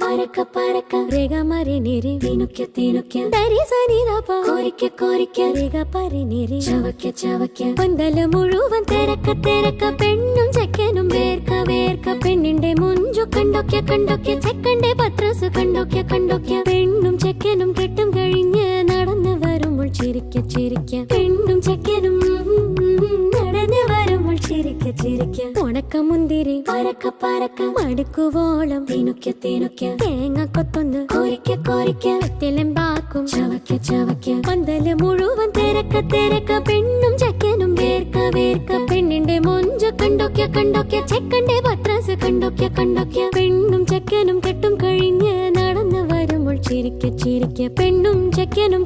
പരക്ക പരക്ക രേഖ മരിനിരി തിനുക്ക തിനുക്ക തരിസനിതപ്പ കോരിക്ക കോരിക്ക രേഖ പരിനിരി ചവക്ക ചവക്ക പന്തല മുഴുവൻ തിരക്ക തിരക്ക പെണ്ണും ചെക്കനും വേർക്ക വേർക്ക പെണ്ണിന്റെ മുഞ്ചു കണ്ടൊക്ക കണ്ടൊക്ക ചെക്കന്റെ പത്രസ് കണ്ടൊക്ക കണ്ടൊക്ക പെണ്ണും ചെക്കനും കെട്ടും കഴിഞ്ഞ് നടന്നു വരുമ്പോൾ ചിരിക്ക ചിരിക്ക പെണ്ണും ചെക്കനും നടന്നു വരുമ്പോൾ ചിരിക്ക ചിരിക്ക ഉണക്ക മുന്തിരി പരക്ക പരക്ക മടുക്കുവോളം തിനുക്ക തിനുക്ക തേങ്ങ കൊത്തൊന്ന് കോരിക്ക കോരിക്ക വെറ്റിലെമ്പാക്കും ചവക്ക ചവക്ക പന്തല് മുഴുവൻ തിരക്ക തിരക്ക പെണ്ണും ചെക്കനും വേർക്ക വേർക്ക പെണ്ണിന്റെ മൊഞ്ച് കണ്ടൊക്ക കണ്ടൊക്ക ചെക്കന്റെ പത്രസ് കണ്ടൊക്ക കണ്ടൊക്ക പെണ്ണും ചെക്കനും കെട്ടും കഴിഞ്ഞ് നടന്നു വരുമ്പോൾ ചിരിക്ക ചിരിക്ക പെണ്ണും ചെക്കനും